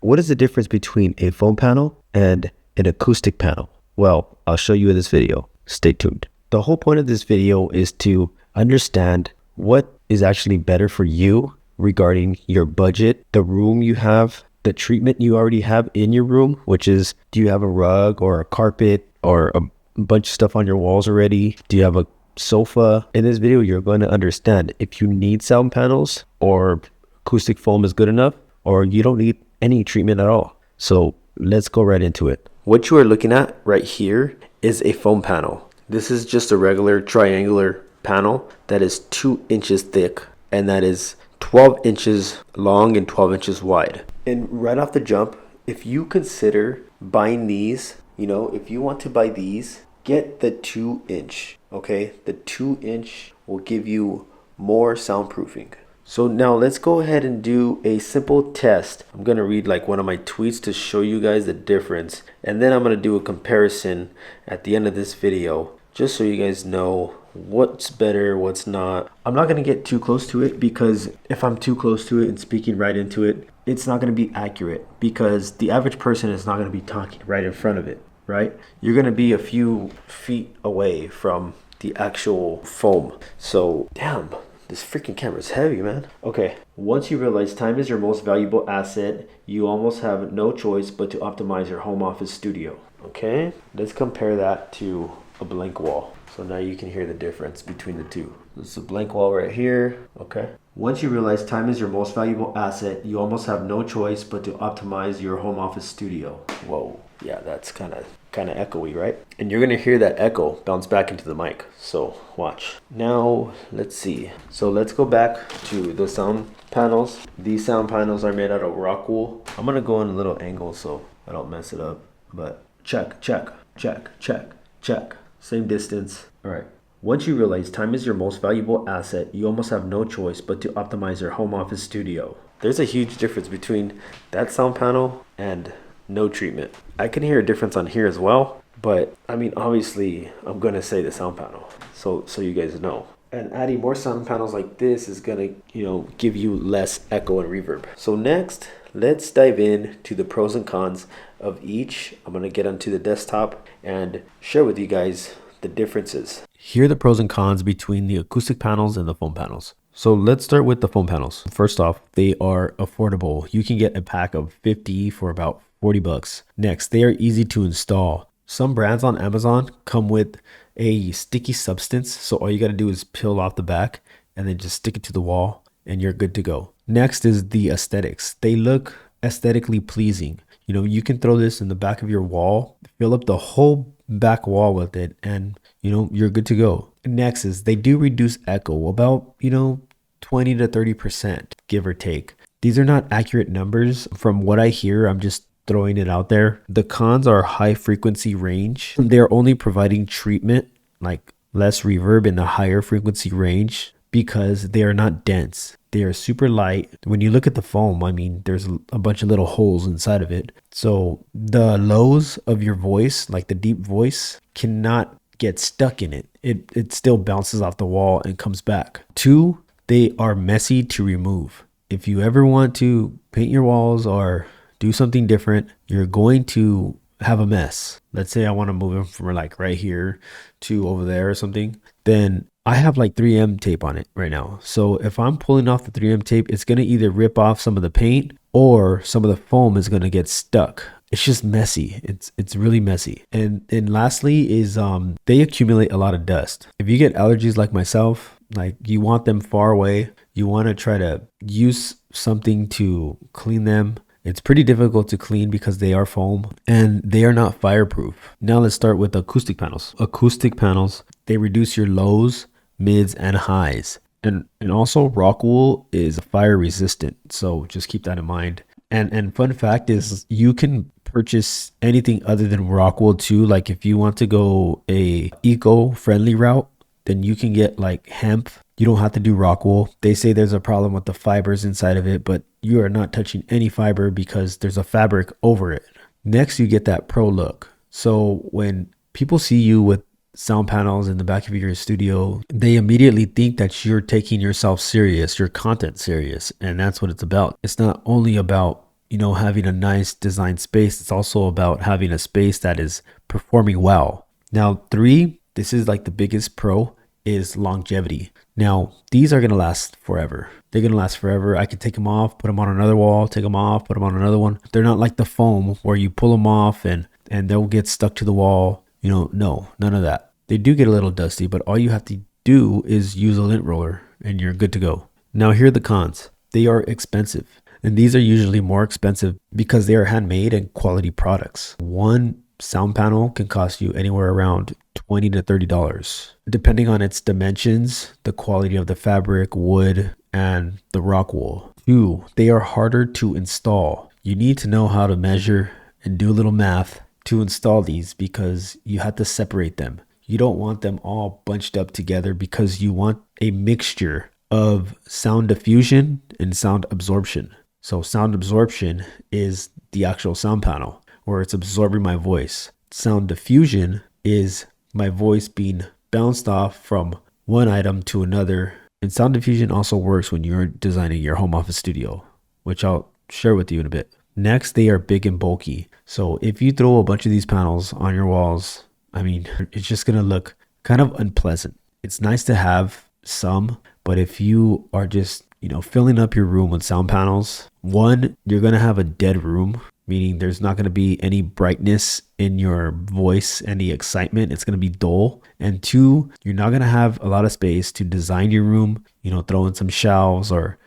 what is the difference between a foam panel and an acoustic panel? Well, I'll show you in this video. Stay tuned. The whole point of this video is to understand what is actually better for you regarding your budget, the room you have, the treatment you already have in your room, which is, do you have a rug or a carpet or a bunch of stuff on your walls already? Do you have a sofa? In this video, you're going to understand if you need sound panels or acoustic foam is good enough, or you don't need any treatment at all. So let's go right into it. What you are looking at right here is a foam panel. This is just a regular triangular panel that is 2 inches thick, and that is 12 inches long and 12 inches wide. And right off the jump, if you consider buying these, if you want to buy these, get the 2 inch, okay? The 2 inch will give you more soundproofing. So now let's go ahead and do a simple test. I'm going to read like one of my tweets to show you guys the difference. And then I'm going to do a comparison at the end of this video, just so you guys know what's better, what's not. I'm not going to get too close to it, because if I'm too close to it and speaking right into it, it's not going to be accurate, because the average person is not going to be talking right in front of it, right? You're going to be a few feet away from the actual foam. So damn, this freaking camera is heavy, man. Okay, once you realize time is your most valuable asset, you almost have no choice but to optimize your home office studio. Okay, let's compare that to a blank wall. So now you can hear the difference between the two. This is a blank wall right here. Okay. Once you realize time is your most valuable asset, you almost have no choice but to optimize your home office studio. Whoa. Yeah, that's kind of echoey, right? And you're going to hear that echo bounce back into the mic. So watch. Now, let's see. So let's go back to the sound panels. These sound panels are made out of rock wool. I'm going to go in a little angle so I don't mess it up. But check, check, check, check, check. Same distance. All right. Once you realize time is your most valuable asset, you almost have no choice but to optimize your home office studio. There's a huge difference between that sound panel and no treatment. I can hear a difference on here as well, but I mean, obviously I'm going to say the sound panel so you guys know. And adding more sound panels like this is going to, give you less echo and reverb. So next, let's dive in to the pros and cons of each. I'm going to get onto the desktop and share with you guys the differences. Here are the pros and cons between the acoustic panels and the foam panels. So let's start with the foam panels. First off, they are affordable. You can get a pack of 50 for about 40 bucks. Next, they are easy to install. Some brands on Amazon come with a sticky substance, so all you got to do is peel off the back and then just stick it to the wall and you're good to go. Next is the aesthetics. They look aesthetically pleasing. You can throw this in the back of your wall, fill up the whole back wall with it, and you're good to go. Next is they do reduce echo about 20 to 30%, give or take. These are not accurate numbers. From what I hear, I'm just throwing it out there. The cons are high frequency range. They're only providing treatment, like less reverb in the higher frequency range, because they are not dense. They are super light. When you look at the foam, I mean, there's a bunch of little holes inside of it. So the lows of your voice, like the deep voice, cannot get stuck in it. It still bounces off the wall and comes back. 2, they are messy to remove. If you ever want to paint your walls or do something different, you're going to have a mess. Let's say I want to move them from like right here to over there or something. Then I have like 3M tape on it right now. So if I'm pulling off the 3M tape, it's going to either rip off some of the paint or some of the foam is going to get stuck. It's just messy. It's really messy. And lastly is they accumulate a lot of dust. If you get allergies like myself, like you want them far away, you want to try to use something to clean them. It's pretty difficult to clean because they are foam and they are not fireproof. Now let's start with acoustic panels. Acoustic panels, they reduce your lows, mids, and highs. And also rock wool is fire resistant. So just keep that in mind. And fun fact is you can purchase anything other than rock wool too. Like if you want to go a eco-friendly route, then you can get like hemp. You don't have to do rock wool. They say there's a problem with the fibers inside of it, but you are not touching any fiber because there's a fabric over it. Next, you get that pro look. So when people see you with sound panels in the back of your studio, they immediately think that you're taking yourself serious, your content serious. And that's what it's about. It's not only about having a nice design space. It's also about having a space that is performing well. Now, three, this is like the biggest pro, is longevity. Now, these are going to last forever. They're going to last forever. I can take them off, put them on another wall, take them off, put them on another one. They're not like the foam where you pull them off and they'll get stuck to the wall. No, none of that. They do get a little dusty, but all you have to do is use a lint roller and you're good to go. Now, here are the cons. They are expensive. And these are usually more expensive because they are handmade and quality products. One sound panel can cost you anywhere around $20 to $30, depending on its dimensions, the quality of the fabric, wood, and the rock wool. Two, they are harder to install. You need to know how to measure and do a little math to install these because you have to separate them. You don't want them all bunched up together because you want a mixture of sound diffusion and sound absorption. So sound absorption is the actual sound panel where it's absorbing my voice. Sound diffusion is my voice being bounced off from one item to another. And sound diffusion also works when you're designing your home office studio, which I'll share with you in a bit. Next, they are big and bulky. So if you throw a bunch of these panels on your walls, it's just going to look kind of unpleasant. It's nice to have some, but if you are just filling up your room with sound panels, one, you're going to have a dead room, meaning there's not going to be any brightness in your voice, any excitement. It's going to be dull. And two, you're not going to have a lot of space to design your room, throw in some shelves or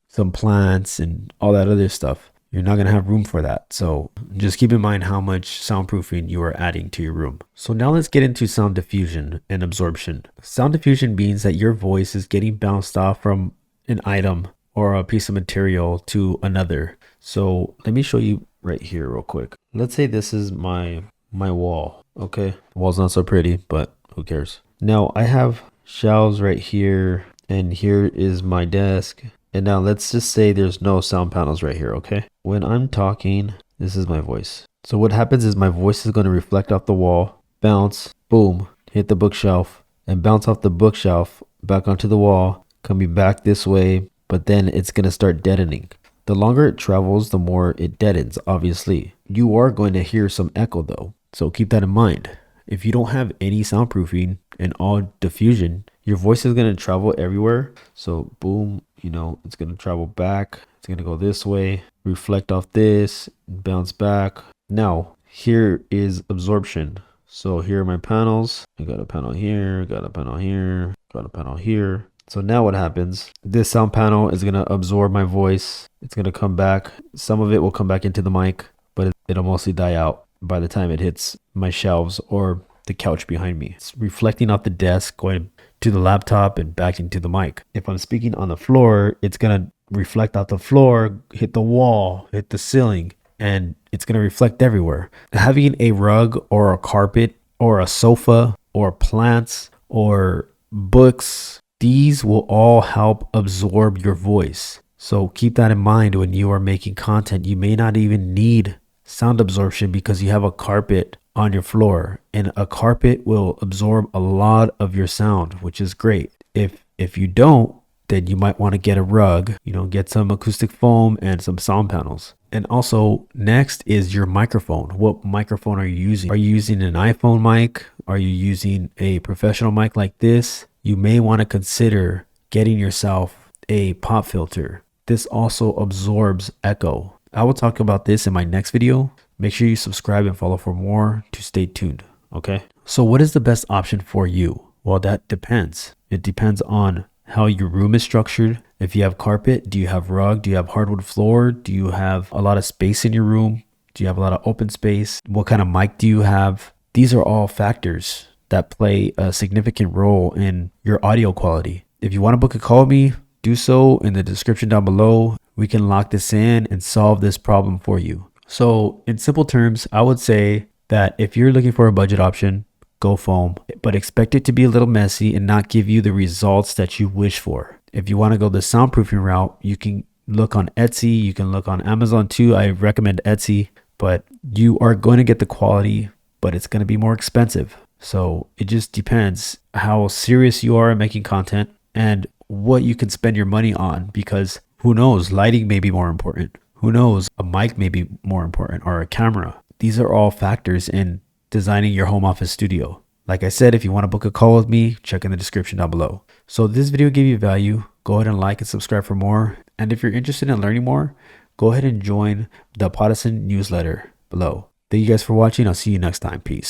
some plants and all that other stuff. You're not going to have room for that. So just keep in mind how much soundproofing you are adding to your room. So now let's get into sound diffusion and absorption. Sound diffusion means that your voice is getting bounced off from an item or a piece of material to another. So let me show you right here real quick. Let's say this is my wall. Okay. The wall's not so pretty, but who cares? Now I have shelves right here and here is my desk. And now let's just say there's no sound panels right here. Okay. When I'm talking, this is my voice. So what happens is my voice is going to reflect off the wall, bounce, boom, hit the bookshelf and bounce off the bookshelf back onto the wall, coming back this way, but then it's going to start deadening. The longer it travels, the more it deadens, obviously. You are going to hear some echo though, so keep that in mind. If you don't have any soundproofing and all diffusion, your voice is going to travel everywhere. So boom, it's going to travel back. It's going to go this way, reflect off this, bounce back. Now, here is absorption. So here are my panels. I got a panel here, got a panel here, got a panel here. So now what happens, this sound panel is going to absorb my voice. It's going to come back. Some of it will come back into the mic, but it'll mostly die out by the time it hits my shelves or the couch behind me. It's reflecting off the desk, going to the laptop and back into the mic. If I'm speaking on the floor, it's going to reflect off the floor, hit the wall, hit the ceiling, and it's going to reflect everywhere. Having a rug or a carpet or a sofa or plants or books, these will all help absorb your voice. So keep that in mind when you are making content. You may not even need sound absorption because you have a carpet on your floor, and a carpet will absorb a lot of your sound, which is great. If you don't, then you might want to get a rug, get some acoustic foam and some sound panels. And also next is your microphone. What microphone are you using? Are you using an iPhone mic? Are you using a professional mic like this? You may want to consider getting yourself a pop filter. This also absorbs echo. I will talk about this in my next video. Make sure you subscribe and follow for more to stay tuned. Okay. So what is the best option for you? Well, that depends. It depends on how your room is structured. If you have carpet, do you have rug? Do you have hardwood floor? Do you have a lot of space in your room? Do you have a lot of open space? What kind of mic do you have? These are all factors that play a significant role in your audio quality. If you want to book a call with me, do so in the description down below. We can lock this in and solve this problem for you. So in simple terms, I would say that if you're looking for a budget option, go foam, but expect it to be a little messy and not give you the results that you wish for. If you want to go the soundproofing route, you can look on Etsy. You can look on Amazon too. I recommend Etsy, but you are going to get the quality, but it's going to be more expensive. So it just depends how serious you are in making content and what you can spend your money on, because who knows, lighting may be more important. Who knows? A mic may be more important, or a camera. These are all factors in designing your home office studio. Like I said, if you want to book a call with me, check in the description down below. So if this video gave you value, go ahead and like and subscribe for more. And if you're interested in learning more, go ahead and join the Poddison newsletter below. Thank you guys for watching. I'll see you next time. Peace.